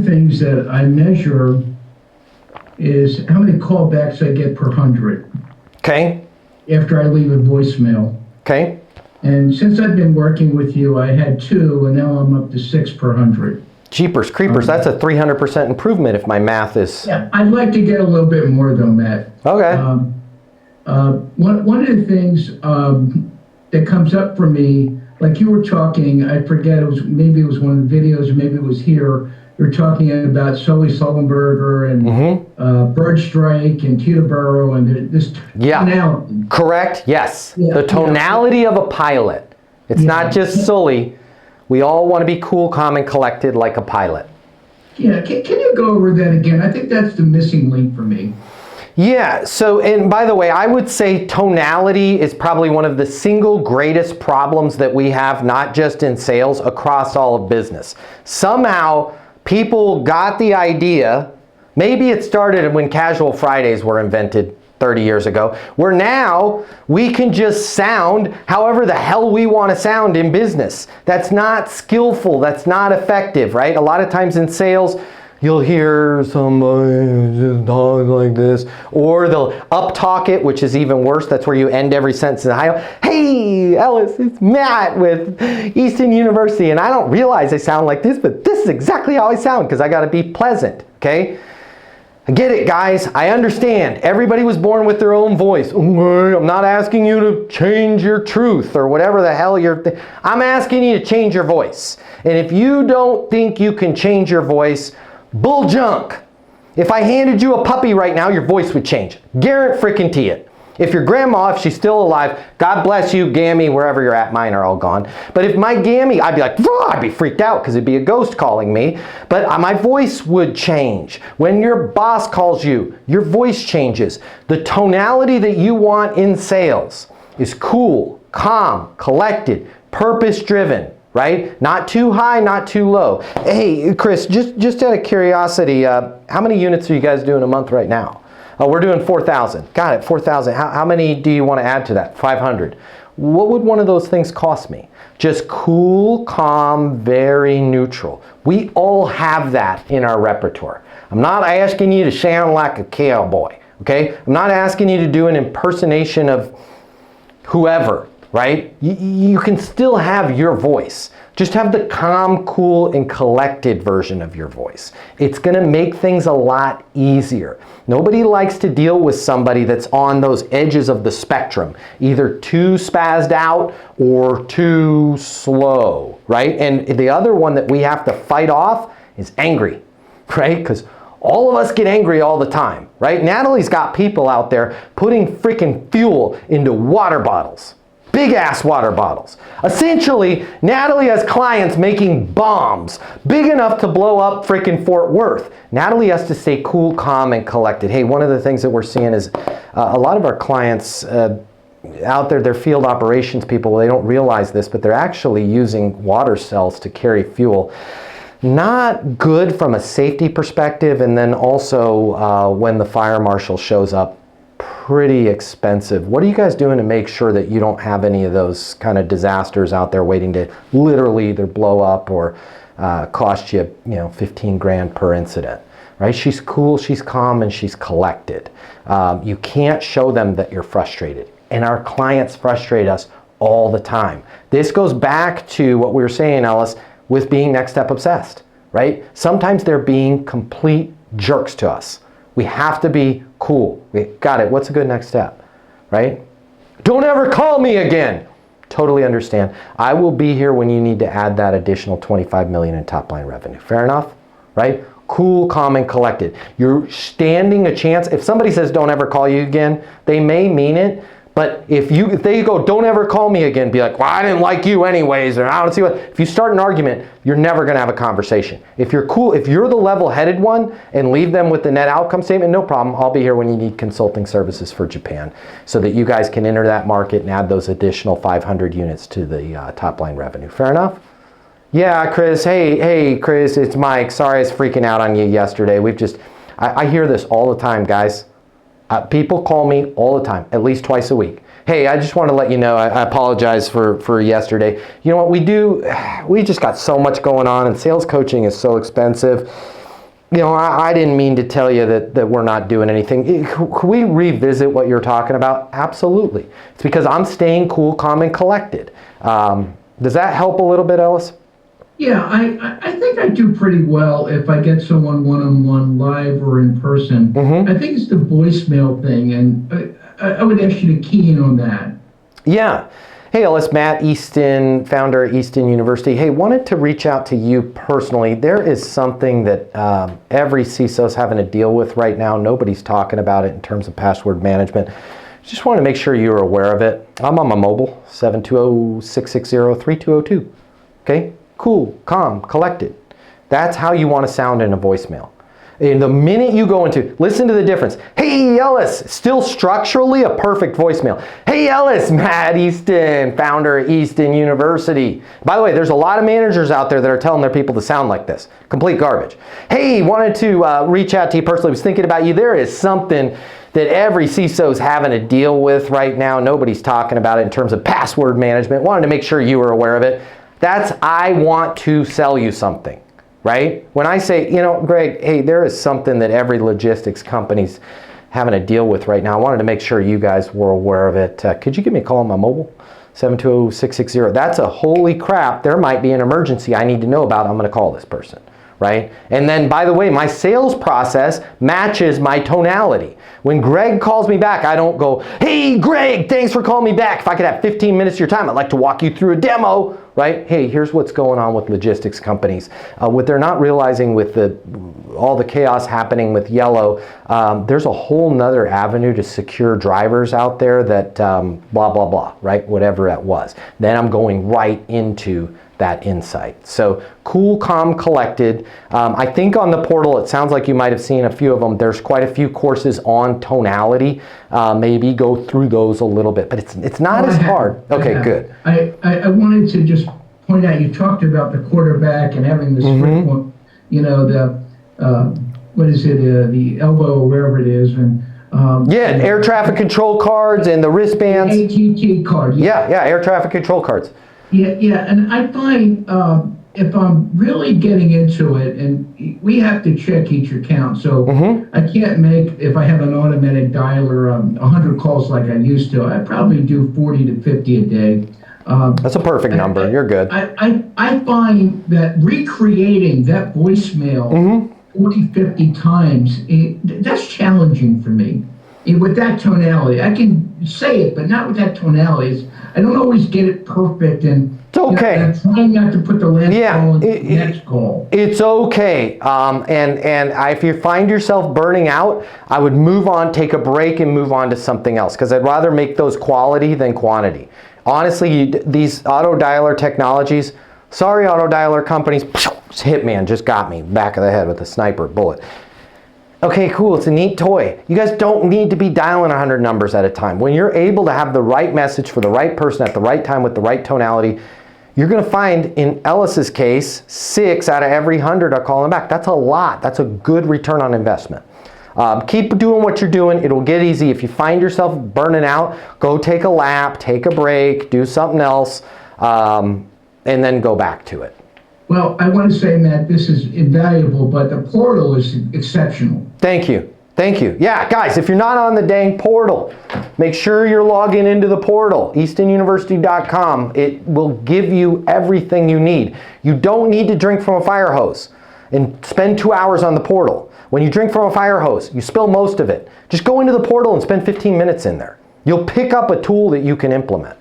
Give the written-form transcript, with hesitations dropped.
things that I measure is how many callbacks I get per 100 Okay. after I leave a voicemail. Okay. And since I've been working with you, I had 2, and now I'm up to 6 per 100. Jeepers creepers, that's a 300% improvement if my math is... Yeah, I'd like to get a little bit more though, Matt. Okay. One of the things that comes up for me, like you were talking, I forget, maybe it was one of the videos, or maybe it was here, you're talking about Sully Sullenberger and Bird Strike and Teterboro and this tonality. Correct, yes. Yeah, the tonality of a pilot. It's not just Sully. We all want to be cool, calm, and collected like a pilot. Yeah, can you go over that again? I think that's the missing link for me. Yeah, so, and by the way, I would say tonality is probably one of the single greatest problems that we have, not just in sales, across all of business. Somehow, people got the idea, maybe it started when Casual Fridays were invented 30 years ago, where now we can just sound however the hell we want to sound in business. That's not skillful, that's not effective, right? A lot of times in sales, you'll hear somebody just talk like this, or they'll up-talk it, which is even worse. That's where you end every sentence in a high. Hey, Ellis, it's Matt with Easton University, and I don't realize I sound like this, but this is exactly how I sound because I got to be pleasant, okay? I get it, guys. I understand. Everybody was born with their own voice. I'm not asking you to change your truth or whatever the hell I'm asking you to change your voice. And if you don't think you can change your voice, bull junk. If I handed you a puppy right now, your voice would change. Guarantee it. If your grandma, if she's still alive, God bless you, Gammy, wherever you're at, mine are all gone. But if my Gammy, I'd be like, I'd be freaked out because it'd be a ghost calling me. But my voice would change. When your boss calls you, your voice changes. The tonality that you want in sales is cool, calm, collected, purpose-driven. Right? Not too high, not too low. Hey, Chris, just out of curiosity, how many units are you guys doing a month right now? We're doing 4,000. Got it, 4,000. How many do you want to add to that? 500. What would one of those things cost me? Just cool, calm, very neutral. We all have that in our repertoire. I'm not asking you to sound like a cowboy, okay? I'm not asking you to do an impersonation of whoever. Right? You can still have your voice. Just have the calm, cool, and collected version of your voice. It's going to make things a lot easier. Nobody likes to deal with somebody that's on those edges of the spectrum, either too spazzed out or too slow, right? And the other one that we have to fight off is angry, right? Because all of us get angry all the time, right? Natalie's got people out there putting freaking fuel into water bottles. Big ass water bottles. Essentially, Natalie has clients making bombs big enough to blow up freaking Fort Worth. Natalie has to stay cool, calm, and collected. Hey, one of the things that we're seeing is a lot of our clients out there, they're field operations people, they don't realize this, but they're actually using water cells to carry fuel. Not good from a safety perspective, and then also when the fire marshal shows up, pretty expensive. What are you guys doing to make sure that you don't have any of those kind of disasters out there waiting to literally either blow up or cost you, 15 grand per incident, right? She's cool, she's calm, and she's collected. You can't show them that you're frustrated. And our clients frustrate us all the time. This goes back to what we were saying, Ellis, with being next step obsessed, right? Sometimes they're being complete jerks to us. We have to be cool. We got it. What's a good next step, right? Don't ever call me again. Totally understand. I will be here when you need to add that additional 25 million in top line revenue. Fair enough, right? Cool, calm, and collected. You're standing a chance. If somebody says don't ever call you again, they may mean it. But if they go, don't ever call me again, be like, well, I didn't like you anyways, or I don't see what. If you start an argument, you're never going to have a conversation. If you're cool, if you're the level-headed one and leave them with the net outcome statement, no problem. I'll be here when you need consulting services for Japan so that you guys can enter that market and add those additional 500 units to the top line revenue. Fair enough? Yeah, Chris. Hey, Chris, it's Mike. Sorry I was freaking out on you yesterday. I hear this all the time, guys. People call me all the time, at least twice a week. Hey, I just want to let you know, I apologize for yesterday. You know what we do? We just got so much going on, and sales coaching is so expensive. I didn't mean to tell you that we're not doing anything. Could we revisit what you're talking about? Absolutely. It's because I'm staying cool, calm, and collected. Does that help a little bit, Ellis? Yeah, I think I do pretty well if I get someone one-on-one, live or in person. I think it's the voicemail thing, and I would ask you to key in on that. Yeah. Hey, Ellis, Matt Easton, founder of Easton University. Hey, wanted to reach out to you personally. There is something that every CISO is having to deal with right now. Nobody's talking about it in terms of password management. Just want to make sure you're aware of it. I'm on my mobile, 720-660-3202. Okay? Cool, calm, collected. That's how you want to sound in a voicemail. And the minute you go into, listen to the difference. Hey, Ellis, still structurally a perfect voicemail. Hey, Ellis, Matt Easton, founder of Easton University. By the way, there's a lot of managers out there that are telling their people to sound like this. Complete garbage. Hey, wanted to reach out to you personally. Was thinking about you. There is something that every CISO is having to deal with right now. Nobody's talking about it in terms of password management. Wanted to make sure you were aware of it. That's, I want to sell you something. Right? When I say, Greg, hey, there is something that every logistics company's having to deal with right now. I wanted to make sure you guys were aware of it. Could you give me a call on my mobile? 720-660. That's a holy crap. There might be an emergency I need to know about. I'm going to call this person. Right? And then, by the way, my sales process matches my tonality. When Greg calls me back, I don't go, hey, Greg, thanks for calling me back. If I could have 15 minutes of your time, I'd like to walk you through a demo, right? Hey, here's what's going on with logistics companies. What they're not realizing with all the chaos happening with Yellow, there's a whole nother avenue to secure drivers out there that blah, blah, blah, right? Whatever it was. Then I'm going right into that insight. So cool, calm, collected. I think on the portal, it sounds like you might have seen a few of them. There's quite a few courses on tonality. Maybe go through those a little bit, but it's not as hard. Okay, good. I wanted to just point out, you talked about the quarterback and having this frequent, what is it, the elbow or wherever it is, and air traffic control cards and the wristbands. ATT card. Yeah, air traffic control cards. Yeah, and I find if I'm really getting into it, and we have to check each account, so I can't make, if I have an automatic dialer, 100 calls like I used to. I probably do 40 to 50 a day. That's a perfect number. You're good. I find that recreating that voicemail 40, 50 times, that's challenging for me. With that tonality, I can say it, but not with that tonality. I don't always get it perfect, and it's okay. I'm trying not to put the last call in the next call. It's okay. And if you find yourself burning out, I would move on, take a break, and move on to something else, because I'd rather make those quality than quantity. Honestly, these auto dialer technologies, sorry, auto dialer companies, Hitman just got me back of the head with a sniper bullet. Okay, cool, it's a neat toy. You guys don't need to be dialing 100 numbers at a time. When you're able to have the right message for the right person at the right time with the right tonality, you're gonna find, in Ellis's case, 6 out of every 100 are calling back. That's a lot. That's a good return on investment. Keep doing what you're doing. It'll get easy. If you find yourself burning out, go take a lap, take a break, do something else, and then go back to it. Well, I want to say, Matt, this is invaluable, but the portal is exceptional. Thank you. Thank you. Yeah, guys, if you're not on the dang portal, make sure you're logging into the portal, eastonuniversity.com. It will give you everything you need. You don't need to drink from a fire hose and spend 2 hours on the portal. When you drink from a fire hose, you spill most of it. Just go into the portal and spend 15 minutes in there. You'll pick up a tool that you can implement.